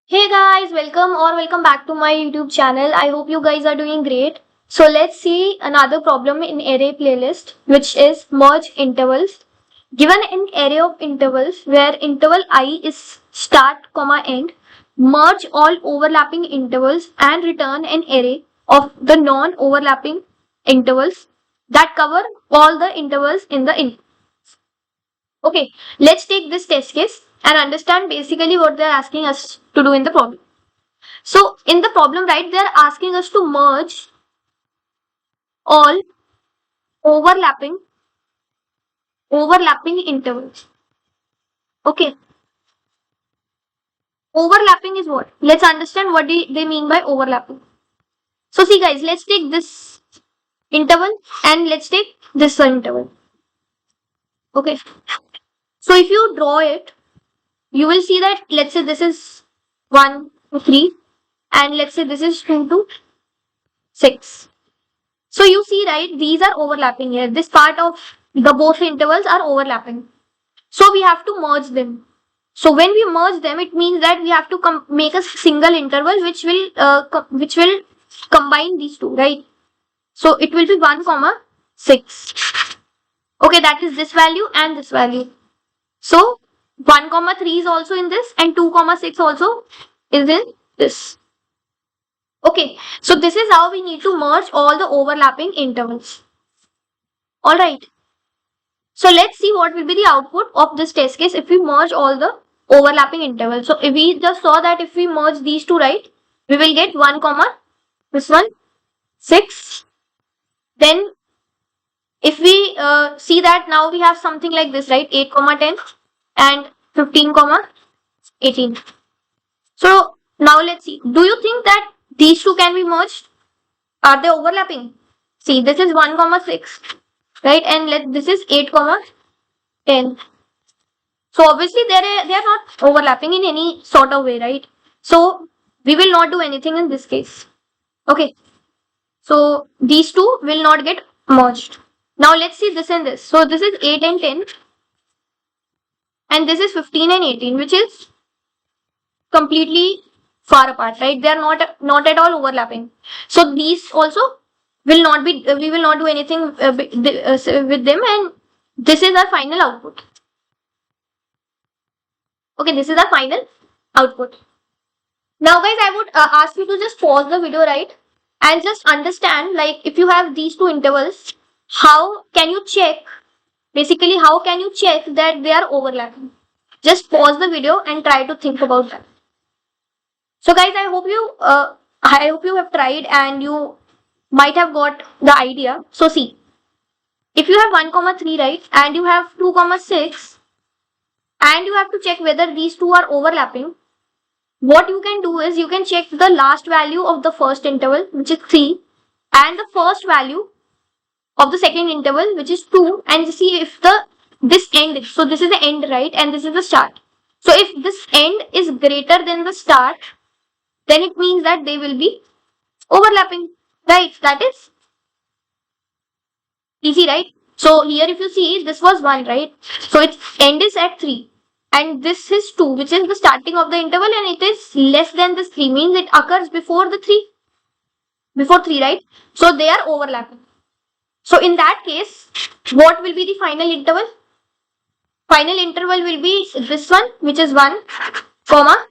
Hey guys, welcome back to my YouTube channel. I hope you guys are doing great. So let's see another problem in array playlist, which is merge intervals. Given an array of intervals where interval I is start comma end, merge all overlapping intervals and return an array of the non-overlapping intervals that cover all the intervals in the in. Okay, let's take this test case and understand basically what they're asking us to do in the problem. So in the problem, right, they are asking us to merge all overlapping overlapping intervals. Okay, overlapping is what? Let's understand what they mean by overlapping. So see guys, let's take this interval and let's take this interval. Okay, so if you draw it, you will see that let's say this is 1 to 3 and let's say this is 2 to 6. So you see, right, these are overlapping here. This part of the both intervals are overlapping. So we have to merge them. So when we merge them, it means that we have to make a single interval which will combine these two, right? So it will be 1 comma 6. Okay, that is this value and this value. So 1 comma 3 is also in this and 2 comma 6 also is in this. Okay, so this is how we need to merge all the overlapping intervals. Alright, so let's see what will be the output of this test case if we merge all the overlapping intervals. So if we just saw that if we merge these two, right, we will get 1 comma this one 6. Then if we see that now we have something like this, right, 8 comma 10 and 15 comma 18. So now let's see, do you think that these two can be merged? Are they overlapping? See, this is 1 comma 6, right, and this is 8 comma 10. So obviously they are not overlapping in any sort of way, right? So we will not do anything in this case. Okay. So these two will not get merged. Now let's see this and this. So this is 8 and 10 and this is 15 and 18, which is completely far apart, right? They are not at all overlapping. So these also will not be, we will not do anything with them, and this is our final output. Okay, this is our final output. Now guys, I would ask you to just pause the video, right, and just understand, like, if you have these two intervals, how can you check, basically how can you check that they are overlapping? Just pause the video and try to think about that. So guys, I hope you have tried and you might have got the idea. So see, if you have 1 comma 3, right, and you have 2 comma 6, and you have to check whether these two are overlapping, what you can do is you can check the last value of the first interval, which is 3, and the first value of the second interval, which is 2, and see if this end, so this is the end, right, and this is the start. So if this end is greater than the start, then it means that they will be overlapping, right? That is easy, right? So here if you see, this was 1, right? So its end is at 3. And this is 2, which is the starting of the interval, and it is less than this 3, means it occurs before the 3. Before 3, right? So they are overlapping. So in that case, what will be the final interval? Final interval will be this one, which is 1, comma,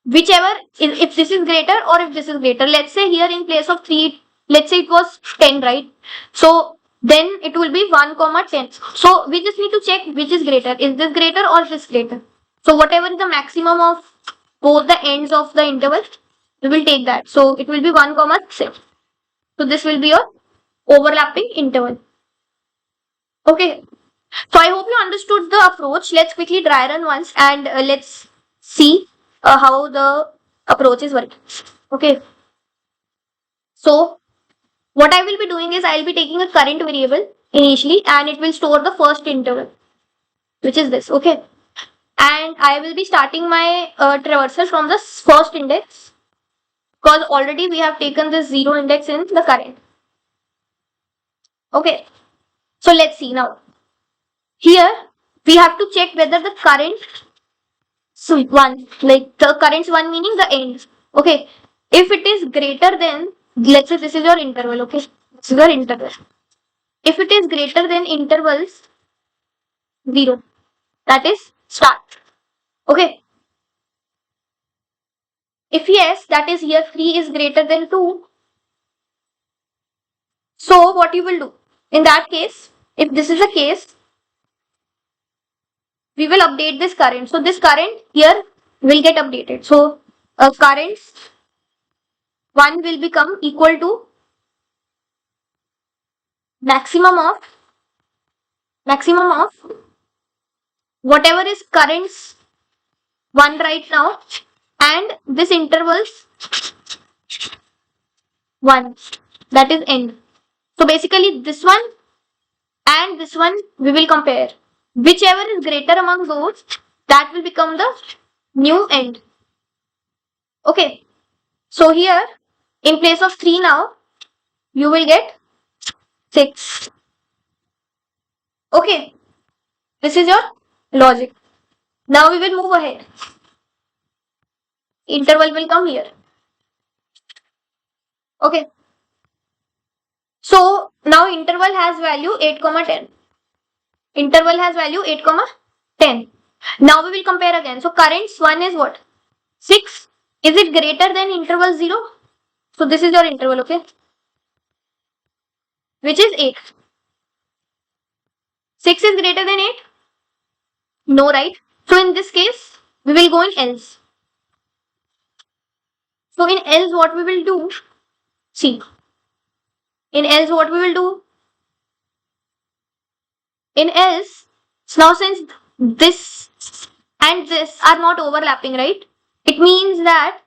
whichever, if this is greater or if this is greater. Let's say here in place of 3, let's say it was 10, right? So then it will be 1 comma 10. So we just need to check which is greater. Is this greater or is this greater? So whatever is the maximum of both the ends of the interval, we will take that. So it will be 1 comma 6. So this will be your overlapping interval. Okay. So I hope you understood the approach. Let's quickly dry run once and let's see how the approach is working. Okay. So what I will be doing is I will be taking a current variable initially and it will store the first interval, which is this. Okay. And I will be starting my traversal from the first index, because already we have taken this 0 index in the current. Okay. So let's see now. Here we have to check whether the current 1, like the currents 1 meaning the end. Okay. If it is greater than, let's say this is your interval, okay? This is your interval. If it is greater than intervals 0, that is start. Okay. If yes, that is here 3 is greater than 2. So what you will do? In that case, if this is the case, we will update this current. So this current here will get updated. So currents 1 will become equal to maximum of whatever is currents 1 right now, and this intervals 1, that is end. So basically this one and this one we will compare. Whichever is greater among those, that will become the new end. Okay. So here in place of 3 now, you will get 6. Okay. This is your logic. Now we will move ahead. Interval will come here. Okay. So now interval has value 8, 10. Interval has value 8, 10. Now we will compare again. So currents 1 is what? 6. Is it greater than interval 0? So this is your interval, okay? Which is 8. 6 is greater than 8? No, right? So in this case, we will go in else. So in else what we will do? See. In else what we will do? In else, now since this and this are not overlapping, right? It means that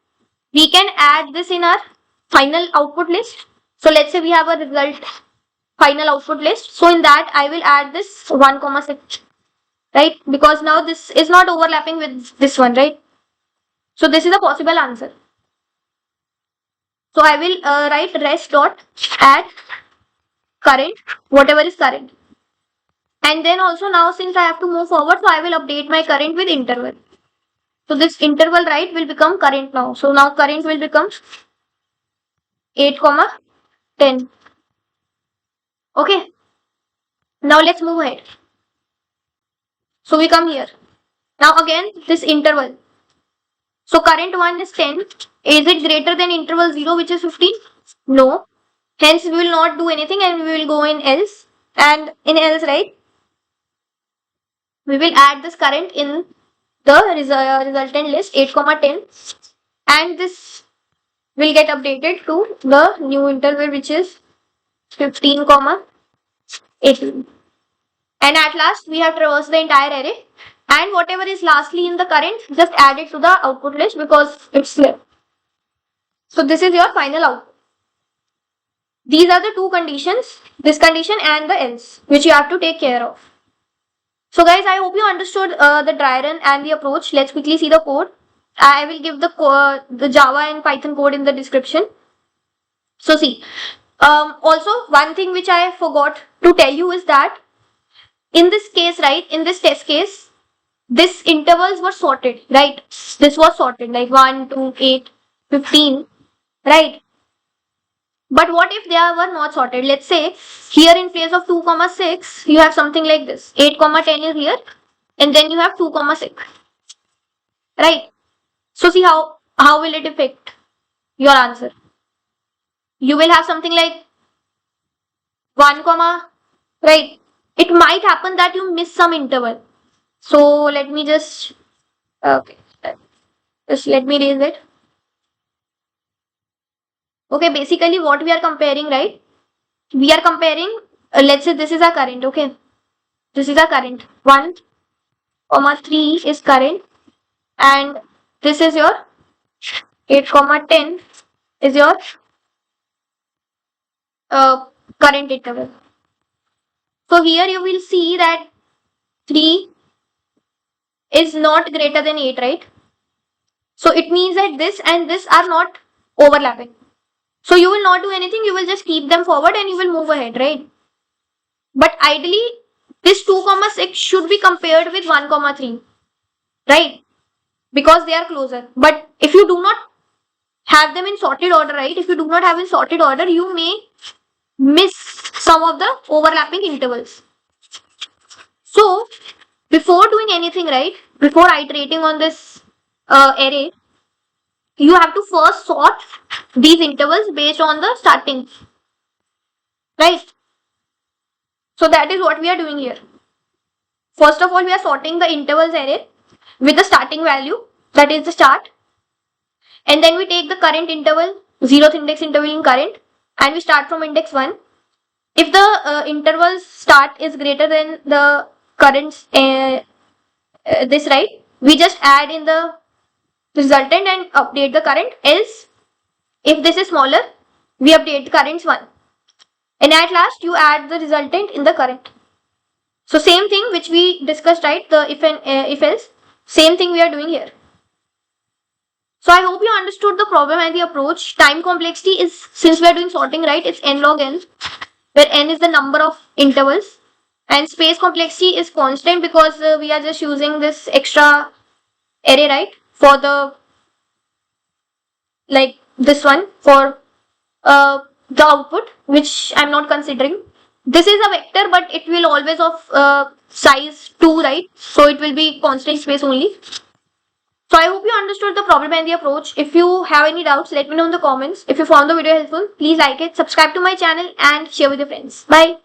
we can add this in our final output list. So let's say we have a result final output list. So in that I will add this 1, 6, right? Because now this is not overlapping with this one, right? So this is a possible answer. So I will write rest dot add current, whatever is current. And then also now since I have to move forward, so I will update my current with interval. So this interval, right, will become current now. So now current will become 8, 10. Okay. Now let's move ahead. So we come here. Now again this interval. So current 1 is 10. Is it greater than interval 0, which is 15? No. Hence we will not do anything and we will go in else. And in else, right, we will add this current in the resultant list 8, 10. And this will get updated to the new interval, which is 15, 18. And at last we have traversed the entire array, and whatever is lastly in the current, just add it to the output list because it's clear. So this is your final output. These are the two conditions, this condition and the else, which you have to take care of. So guys, I hope you understood the dry run and the approach. Let's quickly see the code. I will give the Java and Python code in the description. So see, also one thing which I forgot to tell you is that in this case, right, in this test case, this intervals were sorted, right? This was sorted like 1, 2, 8, 15, right? But what if they were not sorted? Let's say here in place of 2, 6, you have something like this. 8, 10 is here, and then you have 2, 6, right? So see how will it affect your answer? You will have something like 1, right? It might happen that you miss some interval. So let me just, okay, just let me raise it. Okay, basically what we are comparing, right? We are comparing, let's say this is our current, okay? This is our current. 1, 3 is current, and this is your 8, 10 is your current interval. So here you will see that 3 is not greater than 8, right? So it means that this and this are not overlapping. So you will not do anything, you will just keep them forward and you will move ahead, right? But ideally, this 2, 6 should be compared with 1, 3, right? because they are closer. But if you do not have them in sorted order, right? If you do not have in sorted order, you may miss some of the overlapping intervals. So before doing anything, right? Before iterating on this array, you have to first sort these intervals based on the starting, right? So that is what we are doing here. First of all, we are sorting the intervals array with the starting value, that is the start, and then we take the current interval, 0th index interval in current, and we start from index 1. If the interval start is greater than the current this, right, we just add in the resultant and update the current. Else, if this is smaller, we update the currents 1, and at last you add the resultant in the current. So same thing which we discussed, right? The if and if else, same thing we are doing here. So I hope you understood the problem and the approach. Time complexity is, since we are doing sorting, right, it's n log n, where n is the number of intervals, and space complexity is constant because we are just using this extra array, right, for the, like this one, for the output, which I'm not considering. This is a vector, but it will always of size 2, right? So it will be constant space only. So I hope you understood the problem and the approach. If you have any doubts, let me know in the comments. If you found the video helpful, please like it, subscribe to my channel, and share with your friends. Bye.